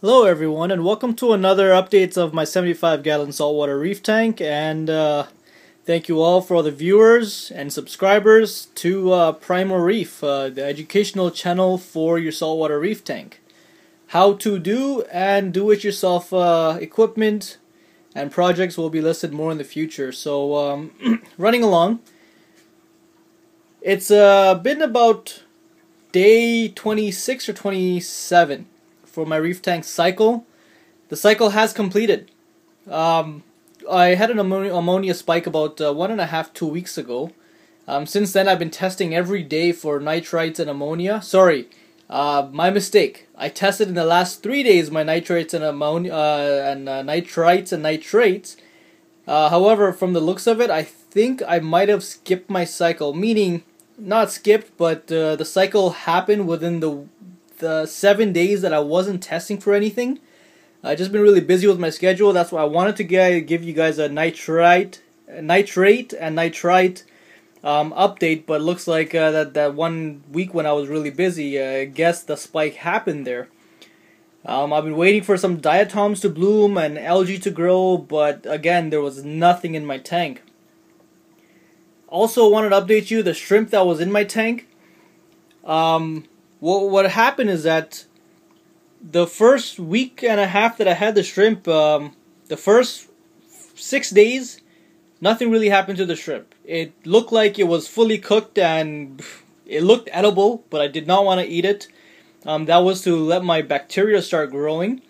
Hello everyone, and welcome to another updates of my 75-gallon saltwater reef tank. And thank you all for all the viewers and subscribers to Primo Reef, the educational channel for your saltwater reef tank. How to do and do-it-yourself equipment and projects will be listed more in the future. So running along, it's been about day 26 or 27 for my reef tank cycle. The cycle has completed. I had an ammonia spike about 1.5–2 weeks ago. Since then, I've been testing every day for nitrites and ammonia. Sorry, my mistake. I tested in the last 3 days my nitrates and ammonia and nitrites and nitrates. However, from the looks of it, I think I might have skipped my cycle. Meaning, not skipped, but the cycle happened within the 7 days that I wasn't testing for anything. I've just been really busy with my schedule. That's why I wanted to give you guys a nitrate and nitrite update. But looks like that 1 week when I was really busy, I guess the spike happened there. I've been waiting for some diatoms to bloom and algae to grow, but again, there was nothing in my tank. Also wanted to update you, the shrimp that was in my tank. What happened is that the first week and a half that I had the shrimp, the first 6 days, nothing really happened to the shrimp. It looked like it was fully cooked and it looked edible, but I did not want to eat it. That was to let my bacteria start growing.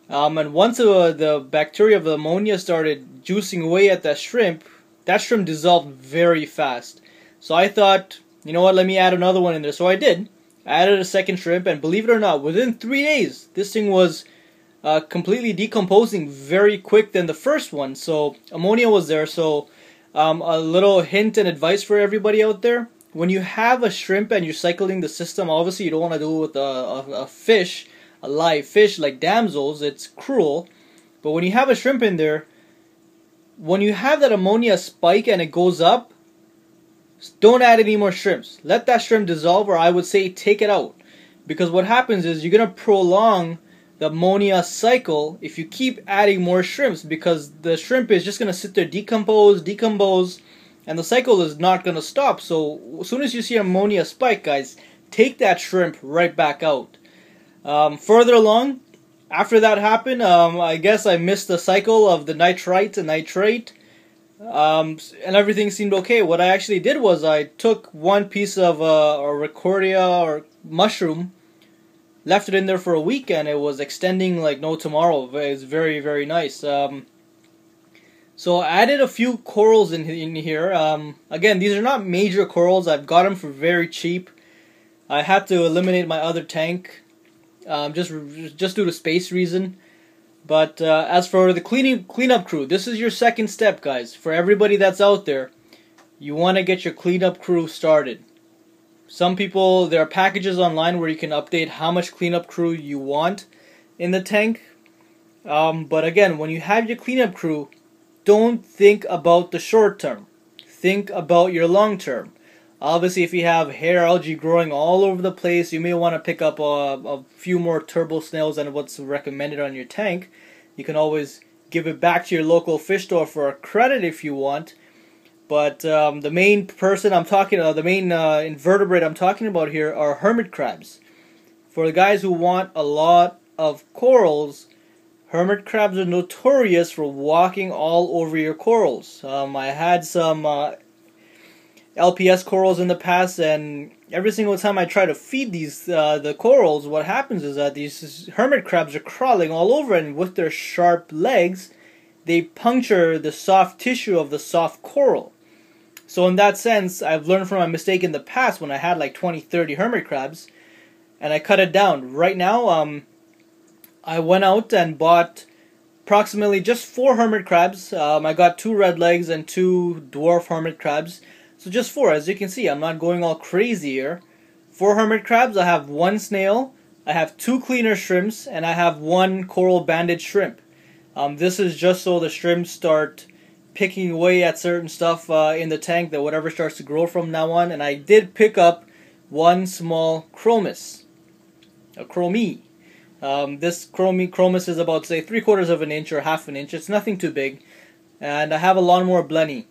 And once the bacteria of the ammonia started juicing away at that shrimp dissolved very fast. So I thought, you know what, let me add another one in there. So I did. I added a second shrimp, and believe it or not, within 3 days, this thing was completely decomposing very quick than the first one. So ammonia was there. So a little hint and advice for everybody out there: when you have a shrimp and you're cycling the system, obviously you don't want to do it with a fish, a live fish like damsels. It's cruel. But when you have a shrimp in there, when you have that ammonia spike and it goes up, don't add any more shrimps. Let that shrimp dissolve, or I would say take it out. Because what happens is you're going to prolong the ammonia cycle if you keep adding more shrimps, because the shrimp is just going to sit there, decompose, and the cycle is not going to stop. So as soon as you see ammonia spike, guys, take that shrimp right back out. Further along, after that happened, I guess I missed the cycle of the nitrite and nitrate. And everything seemed okay. What I actually did was I took one piece of a Ricordia or mushroom, left it in there for a week, and it was extending like no tomorrow. It's very, very nice. So I added a few corals in here. Again, these are not major corals. I've got them for very cheap. I had to eliminate my other tank, just due to space reason. But as for the cleanup crew, this is your second step, guys. For everybody that's out there, you want to get your cleanup crew started. Some people, there are packages online where you can update how much cleanup crew you want in the tank. But again, when you have your cleanup crew, don't think about the short term. Think about your long term. Obviously, if you have hair algae growing all over the place, you may want to pick up a few more turbo snails than what's recommended on your tank. You can always give it back to your local fish store for a credit if you want. But the main person I'm talking about, the main invertebrate I'm talking about here are hermit crabs. For the guys who want a lot of corals, hermit crabs are notorious for walking all over your corals. I had some LPS corals in the past, and every single time I try to feed these the corals, what happens is that these hermit crabs are crawling all over, and with their sharp legs, they puncture the soft tissue of the soft coral. So in that sense, I've learned from my mistake in the past when I had like 20–30 hermit crabs, and I cut it down. Right now, I went out and bought approximately just 4 hermit crabs. I got 2 red legs and 2 dwarf hermit crabs. So just 4, as you can see, I'm not going all crazy here. 4 hermit crabs, I have 1 snail, I have 2 cleaner shrimps, and I have 1 coral banded shrimp. This is just so the shrimps start picking away at certain stuff in the tank, that whatever starts to grow from now on. And I did pick up 1 small chromis, a chromie. This chromis is about, say, 3/4 of an inch or half an inch. It's nothing too big. And I have a lawnmower blenny.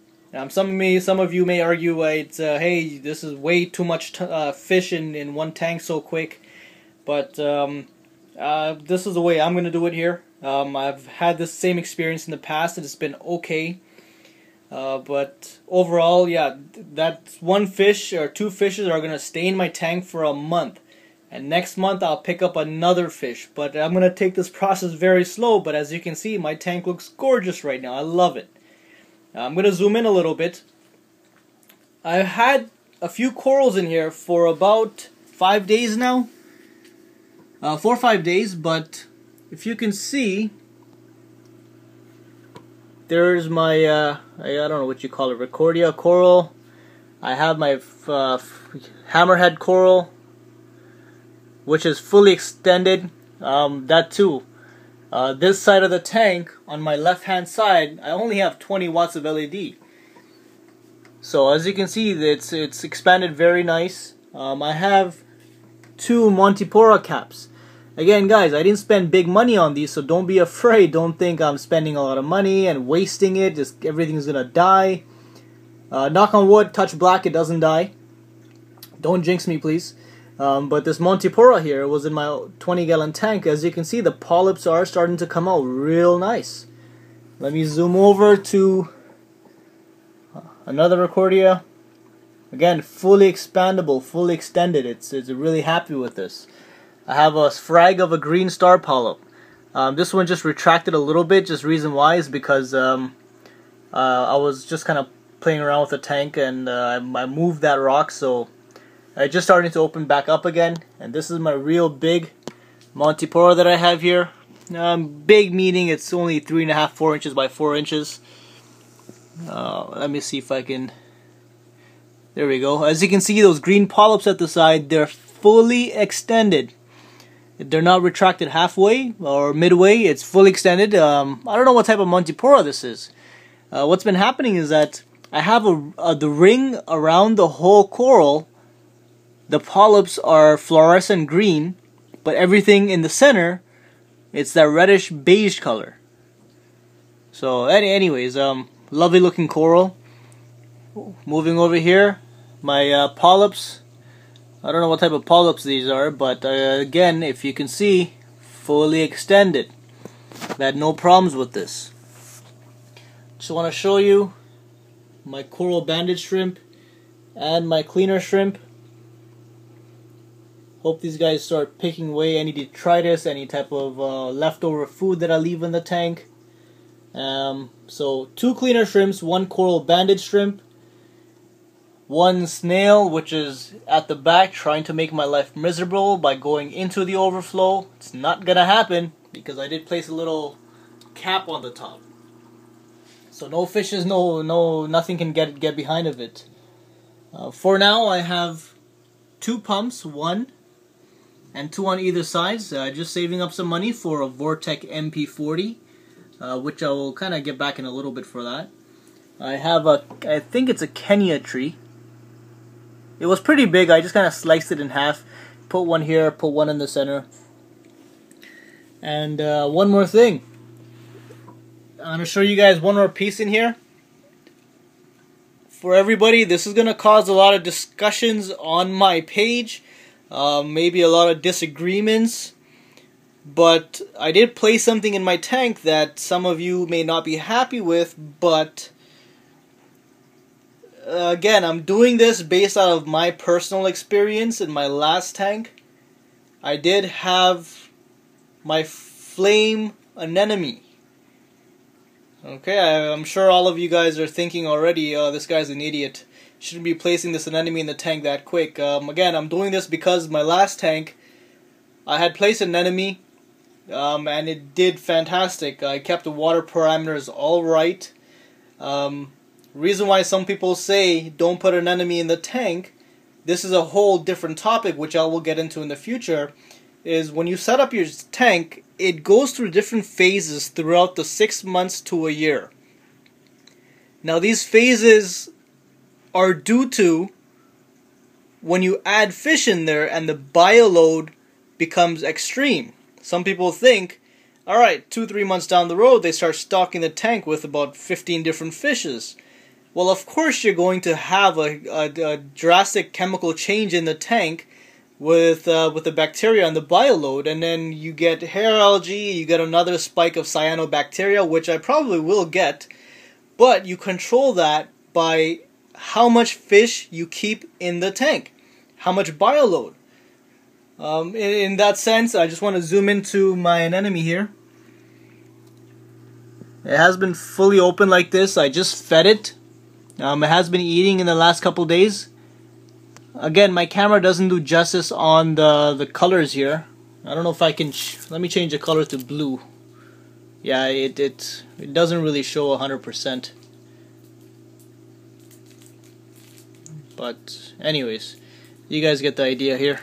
Some of you may argue, hey, this is way too much fish in one tank so quick. But this is the way I'm going to do it here. I've had this same experience in the past, and it's been okay. But overall, yeah, that one fish or two fishes are going to stay in my tank for a month. And next month I'll pick up another fish. But I'm going to take this process very slow. But as you can see, my tank looks gorgeous right now. I love it. I'm going to zoom in a little bit. I've had a few corals in here for about 5 days now. 4 or 5 days. But if you can see, there's my, I don't know what you call it, Recordia coral. I have my hammerhead coral, which is fully extended. That too. This side of the tank, on my left hand side, I only have 20 watts of LED. So as you can see, it's expanded very nice. I have 2 Montipora caps. Again, guys, I didn't spend big money on these, so don't be afraid. Don't think I'm spending a lot of money and wasting it. Just everything's gonna die. Knock on wood, touch black, it doesn't die. Don't jinx me, please. But this Montipora here was in my 20-gallon tank. As you can see, the polyps are starting to come out real nice. Let me zoom over to another Recordia. Again, fully expandable, fully extended. It's really happy with this. I have a frag of a green star polyp. This one just retracted a little bit. Just reason why is because I was just kind of playing around with the tank, and I moved that rock, so it's just starting to open back up again. And this is my real big Montipora that I have here. Big meaning it's only 3.5, 4 inches by 4 inches. Let me see if I can. There we go. As you can see, those green polyps at the side, they're fully extended. They're not retracted halfway or midway. It's fully extended. I don't know what type of Montipora this is. What's been happening is that I have the ring around the whole coral. The polyps are fluorescent green, but everything in the center, it's that reddish beige color. So anyways, lovely looking coral. Moving over here, my polyps. I don't know what type of polyps these are, but again, if you can see, fully extended. I've had no problems with this. Just want to show you my coral banded shrimp and my cleaner shrimp. Hope these guys start picking away any detritus, any type of leftover food that I leave in the tank. So 2 cleaner shrimps, 1 coral banded shrimp, 1 snail, which is at the back trying to make my life miserable by going into the overflow. It's not gonna happen because I did place a little cap on the top, so no fishes, nothing can get behind of it. For now, I have 2 pumps, 1 and 2 on either side. Just saving up some money for a Vortec MP40, which I will kind of get back in a little bit for that. I have I think it's a Kenya tree. It was pretty big. I just kind of sliced it in half. Put one here, put one in the center. And one more thing. I'm going to show you guys one more piece in here. For everybody, this is going to cause a lot of discussions on my page. Maybe a lot of disagreements. But I did place something in my tank that some of you may not be happy with, but again, I'm doing this based out of my personal experience in my last tank. I did have my flame anemone. Okay, I'm sure all of you guys are thinking already, oh, this guy's an idiot. Shouldn't be placing this anemone in the tank that quick. Again, I'm doing this because my last tank, I had placed an anemone, and it did fantastic. I kept the water parameters all right. Reason why some people say don't put an anemone in the tank, this is a whole different topic which I will get into in the future, is when you set up your tank, it goes through different phases throughout the 6 months to a year. Now these phases are due to when you add fish in there and the bioload becomes extreme. some people think, alright, 2-3 months down the road, they start stocking the tank with about 15 different fishes. Well, of course you're going to have a drastic chemical change in the tank with the bacteria and the bioload, and then you get hair algae, you get another spike of cyanobacteria, which I probably will get, but you control that by how much fish you keep in the tank, how much bioload. In that sense, I just want to zoom into my anemone here. It has been fully open like this. I just fed it. It has been eating in the last couple days. Again, my camera doesn't do justice on the colors here. I don't know if I can... let me change the color to blue. Yeah, it doesn't really show 100%. But anyways, you guys get the idea here.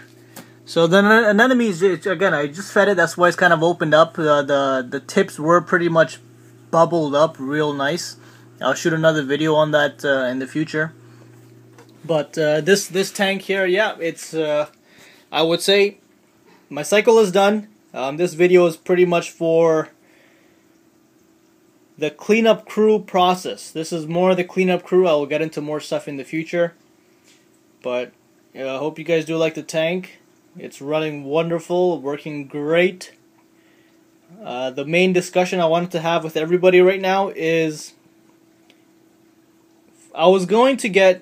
So the anemones, again, I just fed it. That's why it's kind of opened up. The tips were pretty much bubbled up real nice. I'll shoot another video on that in the future. But this tank here, yeah, it's I would say my cycle is done. This video is pretty much for the cleanup crew process. This is more the cleanup crew. I will get into more stuff in the future. But I hope you guys do like the tank. It's running wonderful, working great. The main discussion I wanted to have with everybody right now is I was going to get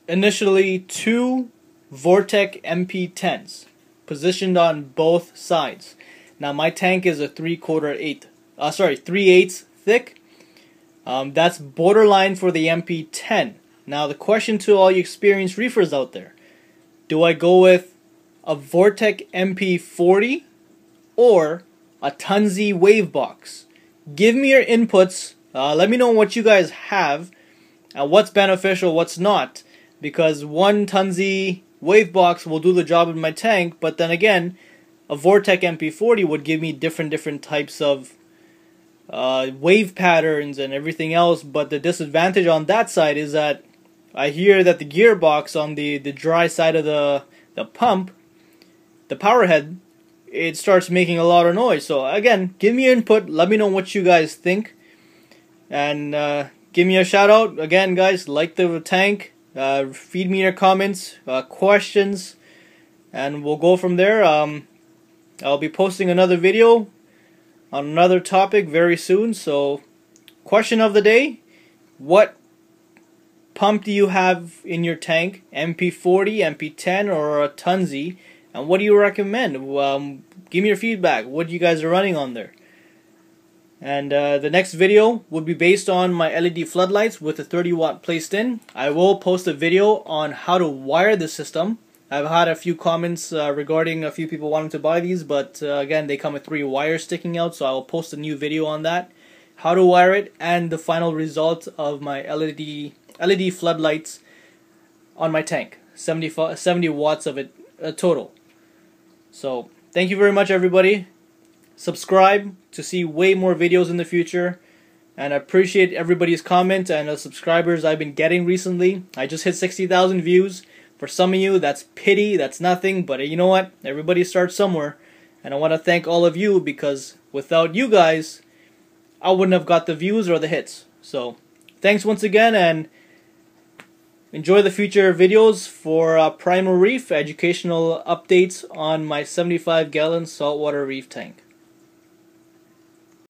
initially 2 Vortec MP10s positioned on both sides. Now my tank is a 3/8 thick. That's borderline for the MP10. Now the question to all you experienced reefers out there: do I go with a Vortec MP40 or a Tunzi wave box? Give me your inputs. Let me know what you guys have and what's beneficial, what's not. Because one Tunzi wave box will do the job in my tank, but then again, a Vortec MP40 would give me different types of wave patterns and everything else. But the disadvantage on that side is that I hear that the gearbox on the dry side of the pump, the power head, it starts making a lot of noise. So again, give me your input. Let me know what you guys think, and give me a shout out. Again, guys, like the tank. Feed me your comments, questions, and we'll go from there. I'll be posting another video on another topic very soon. So, question of the day: what pump do you have in your tank? MP40, MP10, or a Tunzi? And what do you recommend? Give me your feedback. What you guys are running on there. And the next video will be based on my LED floodlights with a 30 watt placed in. I will post a video on how to wire the system. I've had a few comments regarding a few people wanting to buy these, but again, they come with 3 wires sticking out, so I will post a new video on that. How to wire it, and the final result of my LED floodlights on my tank. 70 watts of it total. So, thank you very much, everybody. Subscribe to see way more videos in the future, and I appreciate everybody's comments and the subscribers I've been getting recently. I just hit 60,000 views. For some of you, that's pity, that's nothing, but you know what? Everybody starts somewhere, and I want to thank all of you, because without you guys, I wouldn't have got the views or the hits. So, thanks once again, and enjoy the future videos for Primo Reef, educational updates on my 75-gallon saltwater reef tank.